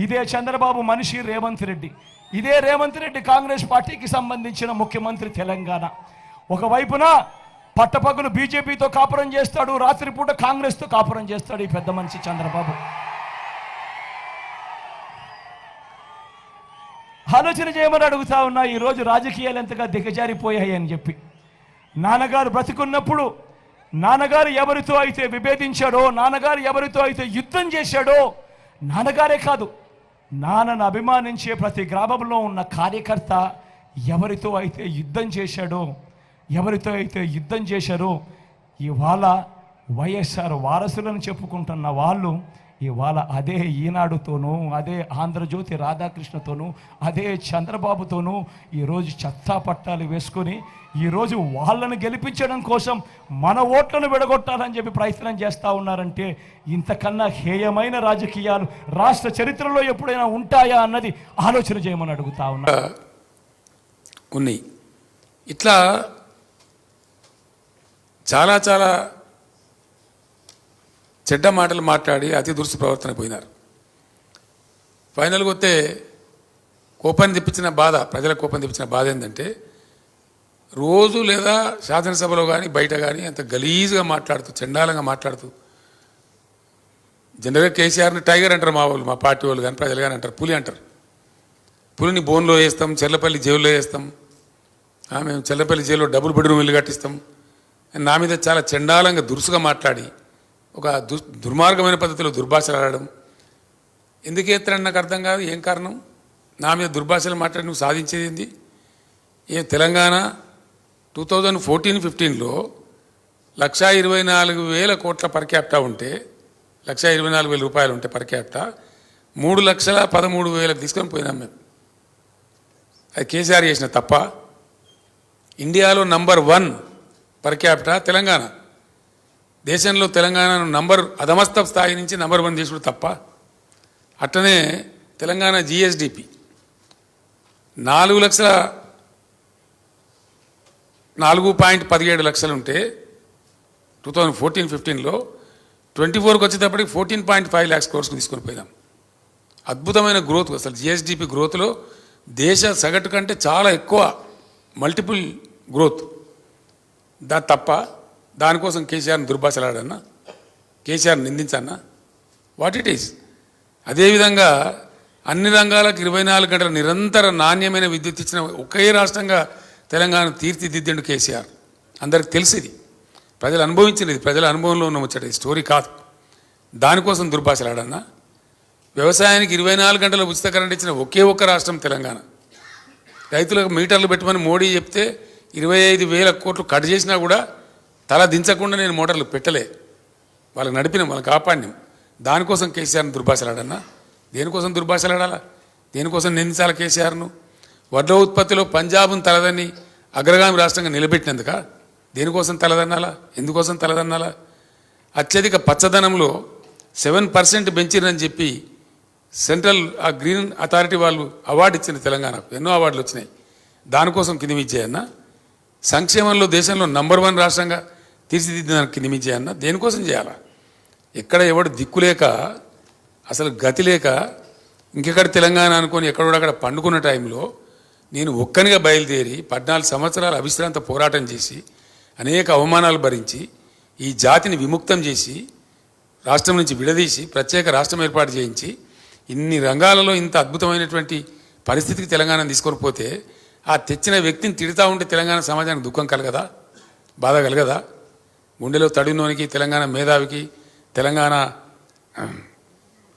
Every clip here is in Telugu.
ఇదే చంద్రబాబు మనిషి రేవంత్ రెడ్డి. ఇదే రేవంత్ రెడ్డి కాంగ్రెస్ పార్టీకి సంబంధించిన ముఖ్యమంత్రి తెలంగాణ. ఒకవైపున పట్టపగలు బీజేపీతో కాపురం చేస్తాడు, రాత్రిపూట కాంగ్రెస్తో కాపురం చేస్తాడు ఈ పెద్ద మనిషి చంద్రబాబు. ఆలోచన చేయమని అడుగుతా ఉన్నా, ఈరోజు రాజకీయాలు ఎంతగా దిగజారిపోయాయి అని చెప్పి. నాన్నగారు బ్రతికున్నప్పుడు నాన్నగారు ఎవరితో అయితే విభేదించాడో, నాన్నగారు ఎవరితో అయితే యుద్ధం చేశాడో, నాన్నగారే కాదు నాన్నను అభిమానించే ప్రతి గ్రామంలో ఉన్న కార్యకర్త ఎవరితో అయితే యుద్ధం చేశాడో, ఎవరితో అయితే యుద్ధం చేశారో, ఇవాళ వైఎస్ఆర్ వారసులను చెప్పుకుంటున్న వాళ్ళు ఇవాళ అదే ఈనాడుతోనూ, అదే ఆంధ్రజ్యోతి రాధాకృష్ణతోనూ, అదే చంద్రబాబుతోనూ ఈరోజు చత్తా పట్టాలు వేసుకొని ఈరోజు వాళ్ళను గెలిపించడం కోసం మన ఓట్లను విడగొట్టాలని చెప్పి ప్రయత్నం చేస్తూ ఉన్నారంటే ఇంతకన్నా హేయమైన రాజకీయాలు రాష్ట్ర చరిత్రలో ఎప్పుడైనా ఉంటాయా అన్నది ఆలోచన చేయమని అడుగుతా ఉన్నా. ఉన్నాయి ఇట్లా చాలా చాలా చెడ్డ మాటలు మాట్లాడి అతి దురుసు ప్రవర్తన పోయినారు. ఫైనల్గా వస్తే కోపాన్ని తెప్పించిన బాధ, ప్రజల కోపాన్ని తెప్పించిన బాధ ఏంటంటే రోజు లేదా శాసనసభలో కానీ బయట కానీ అంత గలీజ్గా మాట్లాడుతూ, చండాలంగా మాట్లాడుతూ, జనరల్గా కేసీఆర్ని టైగర్ అంటారు మా వాళ్ళు, మా పార్టీ వాళ్ళు కానీ ప్రజలు కానీ అంటారు, పులి అంటారు. పులిని బోన్లో వేస్తాం, చెర్లపల్లి జైల్లో వేస్తాం, మేము చెర్లపల్లి జైల్లో డబుల్ బెడ్రూమ్ ఇల్లు కట్టిస్తాం. నా మీద చాలా చండాలంగా దురుసుగా మాట్లాడి ఒక దుర్మార్గమైన పద్ధతిలో దుర్భాషలు ఆడడం ఎందుకు ఎత్తారని నాకు అర్థం కాదు. ఏం కారణం? నా మీద దుర్భాషలు మాట్లాడి నువ్వు సాధించేది ఏంది? ఏం తెలంగాణ 2014-15లో 1,24,000 కోట్ల పర్ క్యాపిటా ఉంటే, 1,24,000 రూపాయలు ఉంటే పర్ క్యాపిటా 3,13,000 తీసుకొని పోయినాం మేము. అది కేసీఆర్ చేసిన తప్ప. ఇండియాలో నంబర్ 1 పర్ క్యాపిటా తెలంగాణ. దేశంలో తెలంగాణను అధమస్థ స్థాయి నుంచి నంబర్ 1 తీసుడు తప్ప. అట్లనే తెలంగాణ జిఎస్డిపి 4,17 లక్షలు ఉంటే 2014-15లో 24కి వచ్చేటప్పటికి 14.5 lakhs crores తీసుకొని పోయినాం. అద్భుతమైన గ్రోత్. అసలు జిఎస్డిపి గ్రోత్లో దేశ సగటు కంటే చాలా ఎక్కువ, మల్టిపుల్ గ్రోత్. తప్ప దానికోసం కేసీఆర్ని దుర్భాషలాడన్నా, కేసీఆర్ నిందించన్నా? What it is. అదేవిధంగా అన్ని రంగాలకు 24 గంటల నిరంతర నాణ్యమైన విద్యుత్ ఇచ్చిన ఒకే రాష్ట్రంగా తెలంగాణ తీర్చిదిద్దిండు కేసీఆర్. అందరికి తెలిసింది, ప్రజలు అనుభవించినది, ప్రజల అనుభవంలో ఉన్న ముచ్చట, స్టోరీ కాదు. దానికోసం దుర్భాషలాడన్నా? వ్యవసాయానికి 24 గంటల ఉచిత కరెంట్ ఇచ్చిన ఒకే ఒక్క రాష్ట్రం తెలంగాణ. రైతులకు మీటర్లు పెట్టమని మోడీ చెప్తే 25,000 కోట్లు కట్ చేసినా కూడా తల దించకుండా నేను మోటార్లు పెట్టలే, వాళ్ళకి నడిపినాం, వాళ్ళకి కాపాడినాం. దానికోసం కేసీఆర్ని దుర్భాషలాడన్నా? దేనికోసం దుర్భాషలాడాలా? దేనికోసం నిందించాలి కేసీఆర్ను? వడ్ల ఉత్పత్తిలో పంజాబ్ను తలదన్ని అగ్రగామి రాష్ట్రంగా నిలబెట్టినందుక? దేనికోసం తలదన్నాలా? ఎందుకోసం తలదన్నాలా? అత్యధిక పచ్చదనంలో 7% పెంచిరని చెప్పి సెంట్రల్ గ్రీన్ అథారిటీ వాళ్ళు అవార్డు ఇచ్చిన తెలంగాణకు, ఎన్నో అవార్డులు వచ్చినాయి. దానికోసం కింది విద్యన్నా? సంక్షేమంలో దేశంలో నంబర్ 1 రాష్ట్రంగా తీర్చిదిద్దడానికి కింది విద్యన్నా? దేనికోసం చేయాలా? ఎక్కడ ఎవడు దిక్కులేక, అసలు గతి లేక, ఇంకెక్కడ తెలంగాణ అనుకొని ఎక్కడోడక్కడ పండుకున్న టైంలో నేను ఒక్కనిగా బయలుదేరి 14 సంవత్సరాలు అవిశ్రాంత పోరాటం చేసి అనేక అవమానాలు భరించి ఈ జాతిని విముక్తం చేసి రాష్ట్రం నుంచి విడదీసి ప్రత్యేక రాష్ట్రం ఏర్పాటు చేయించి ఇన్ని రంగాలలో ఇంత అద్భుతమైనటువంటి పరిస్థితికి తెలంగాణను తీసుకొని పోతే ఆ తెచ్చిన వ్యక్తిని తిడుతూ ఉంటే తెలంగాణ సమాజానికి దుఃఖం కలగదా? బాధ కలగదా? గుండెలో తడినోనికి, తెలంగాణ మేధావికి, తెలంగాణ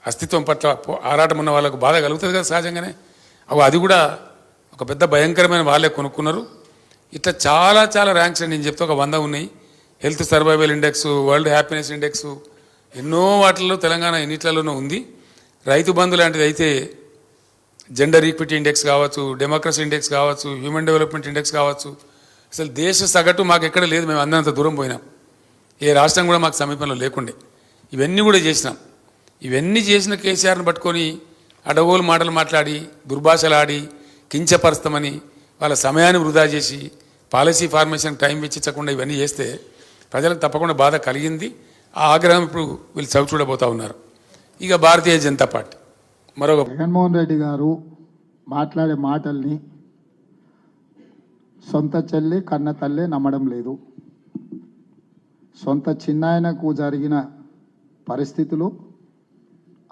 అస్తిత్వం పట్ల ఆరాటం ఉన్న వాళ్ళకు బాధ కలుగుతుంది కదా సహజంగానే. అది కూడా ఒక పెద్ద భయంకరమైన వాళ్ళే కొనుక్కున్నారు. ఇట్లా చాలా చాలా ర్యాంక్స్ అండి, నేను చెప్తే ఒక 100 ఉన్నాయి. Health survival index, world happiness index, ఎన్నో వాటిల్లో తెలంగాణ ఎన్నిట్లలోనూ ఉంది. రైతు బంధు లాంటిది అయితే జెండర్ ఈక్విటీ ఇండెక్స్ కావచ్చు, డెమోక్రసీ ఇండెక్స్ కావచ్చు, హ్యూమన్ డెవలప్మెంట్ ఇండెక్స్ కావచ్చు. అసలు దేశ సగటు మాకు ఎక్కడ లేదు, మేము అందరంత దూరం పోయినాం. ఏ రాష్ట్రం కూడా మాకు సమీపంలో లేకుండే. ఇవన్నీ కూడా చేసినాం. ఇవన్నీ చేసిన కేసీఆర్ని పట్టుకొని అడగోలు మాటలు మాట్లాడి, దుర్భాషలాడి, కించపరుస్తామని వాళ్ళ సమయాన్ని వృధా చేసి పాలసీ ఫార్మేషన్ టైం వెచ్చించకుండా ఇవన్నీ చేస్తే ప్రజలకు తప్పకుండా బాధ కలిగింది. ఆ ఆగ్రహం ఇప్పుడు వీళ్ళు చవి చూడబోతూ ఉన్నారు. ఇక భారతీయ జనతా పార్టీ మరొక జగన్మోహన్ రెడ్డి గారు మాట్లాడే మాటల్ని సొంత చెల్లి కన్న తల్లి నమ్మడం లేదు. సొంత చిన్నాయనకు జరిగిన పరిస్థితులు,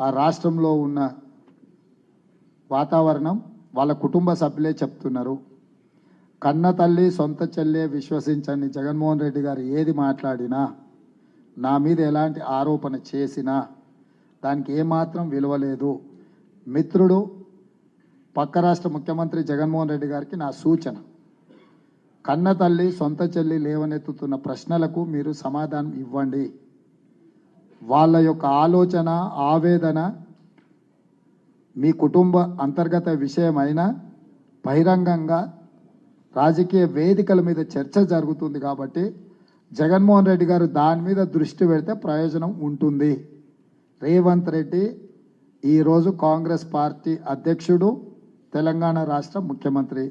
ఆ రాష్ట్రంలో ఉన్న వాతావరణం వాళ్ళ కుటుంబ సభ్యులే చెప్తున్నారు. కన్న తల్లి సొంత చెల్లె విశ్వసించండి, జగన్మోహన్ రెడ్డి గారు ఏది మాట్లాడినా, నా మీద ఎలాంటి ఆరోపణ చేసినా దానికి ఏమాత్రం విలువ లేదు. మిత్రుడు పక్క రాష్ట్ర ముఖ్యమంత్రి జగన్మోహన్ రెడ్డి గారికి నా సూచన, కన్న తల్లి సొంత చెల్లి లేవనెత్తుతున్న ప్రశ్నలకు మీరు సమాధానం ఇవ్వండి. వాళ్ళ యొక్క ఆలోచన ఆవేదన మీ కుటుంబ అంతర్గత విషయమైనా బహిరంగంగా రాజకీయ వేదికల మీద చర్చ జరుగుతుంది కాబట్టి జగన్మోహన్ రెడ్డి గారు దాని మీద దృష్టి పెడితే ప్రయోజనం ఉంటుంది. రేవంత్ రెడ్డి ఈరోజు కాంగ్రెస్ పార్టీ అధ్యక్షుడు, తెలంగాణ రాష్ట్ర ముఖ్యమంత్రి.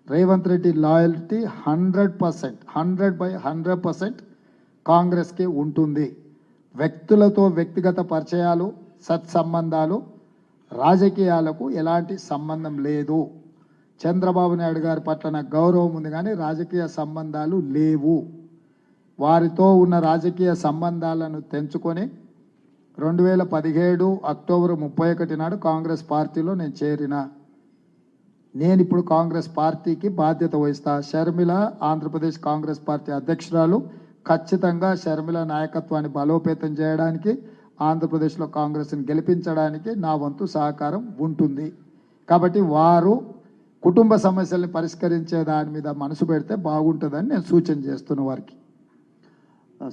రేవంత్ రెడ్డి లాయల్టీ 100% కాంగ్రెస్కి ఉంటుంది. వ్యక్తులతో వ్యక్తిగత పరిచయాలు, సత్సంబంధాలు, రాజకీయాలకు ఎలాంటి సంబంధం లేదు. చంద్రబాబు నాయుడు గారి పట్ల నాకు గౌరవం ఉంది కానీ రాజకీయ సంబంధాలు లేవు. వారితో ఉన్న రాజకీయ సంబంధాలను తెంచుకొని 2017 అక్టోబర్ 31 నాడు కాంగ్రెస్ పార్టీలో నేను చేరిన. నేను ఇప్పుడు కాంగ్రెస్ పార్టీకి బాధ్యత వహిస్తా. షర్మిల ఆంధ్రప్రదేశ్ కాంగ్రెస్ పార్టీ అధ్యక్షురాలు. ఖచ్చితంగా షర్మిల నాయకత్వాన్ని బలోపేతం చేయడానికి, ఆంధ్రప్రదేశ్లో కాంగ్రెస్ని గెలిపించడానికి నా వంతు సహకారం ఉంటుంది. కాబట్టి వారు కుటుంబ సమస్యల్ని పరిష్కరించే దాని మీద మనసు పెడితే బాగుంటుందని నేను సూచన చేస్తున్న వారికి.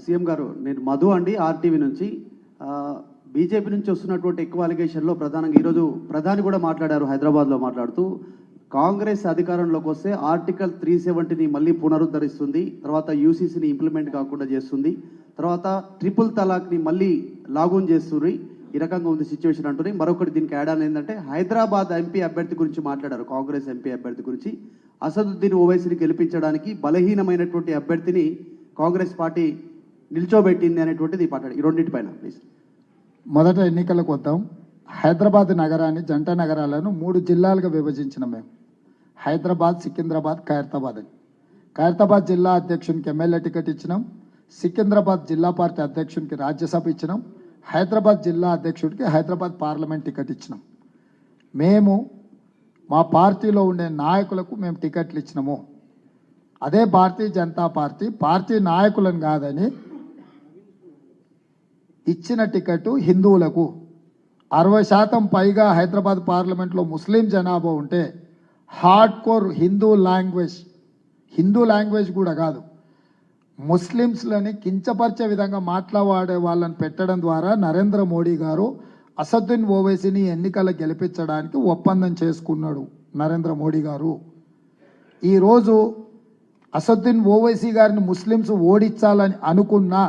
సీఎం గారు, నేను మధు అండి, ఆర్టీవీ నుంచి. బీజేపీ నుంచి వస్తున్నటువంటి ఎక్కువ అలిగేషన్లో ప్రధానంగా ఈరోజు ప్రధాని కూడా మాట్లాడారు హైదరాబాద్లో మాట్లాడుతూ, కాంగ్రెస్ అధికారంలోకి వస్తే ఆర్టికల్ 370ని మళ్ళీ పునరుద్ధరిస్తుంది, తర్వాత యూసీసీని ఇంప్లిమెంట్ కాకుండా చేస్తుంది, తర్వాత ట్రిపుల్ తలాక్ని మళ్ళీ లాగూన్ చేస్తుంది. ఈ రకంగా ఉంది సిచ్యువేషన్ అంటున్నాయి. మరొకటి దీనికి యాడ్ అని ఏంటంటే, హైదరాబాద్ ఎంపీ అభ్యర్థి గురించి మాట్లాడారు. కాంగ్రెస్ ఎంపీ అభ్యర్థి గురించి, అసదుద్దీన్ ఓవైసీని గెలిపించడానికి బలహీనమైనటువంటి అభ్యర్థిని కాంగ్రెస్ పార్టీ నిల్చోబెట్టింది అనేటువంటిది మాట్లాడారు. ఈ రెండింటిపైన ప్లీజ్. మొదట ఎన్నికలకు వద్దాం. హైదరాబాద్ నగరాన్ని జంట నగరాలను 3 జిల్లాలుగా విభజించిన మేము, హైదరాబాద్, సికింద్రాబాద్, ఖైరతాబాద్ అని. ఖైరతాబాద్ జిల్లా అధ్యక్షునికి ఎమ్మెల్యే టికెట్ ఇచ్చినాం, సికింద్రాబాద్ జిల్లా పార్టీ అధ్యక్షునికి రాజ్యసభ ఇచ్చినాం, హైదరాబాద్ జిల్లా అధ్యక్షుడికి హైదరాబాద్ పార్లమెంట్ టికెట్ ఇచ్చినాం. మేము మా పార్టీలో ఉండే నాయకులకు మేము టికెట్లు ఇచ్చినాము. అదే భారతీయ జనతా పార్టీ నాయకులను కాదని ఇచ్చిన టికెట్ హిందువులకు. 60% పైగా హైదరాబాద్ పార్లమెంట్లో ముస్లిం జనాభా ఉంటే హార్డ్ కోర్ హిందూ లాంగ్వేజ్ కూడా కాదు, ముస్లిమ్స్లని కించపరిచే విధంగా మాట్లాడే వాళ్ళని పెట్టడం ద్వారా నరేంద్ర మోడీ గారు అసదుద్దీన్ ఓవైసీని ఎన్నికల్లో గెలిపించడానికి ఒప్పందం చేసుకున్నాడు. నరేంద్ర మోడీ గారు ఈరోజు అసదుద్దీన్ ఓవైసీ గారిని ముస్లిమ్స్ ఓడించాలని అనుకున్నా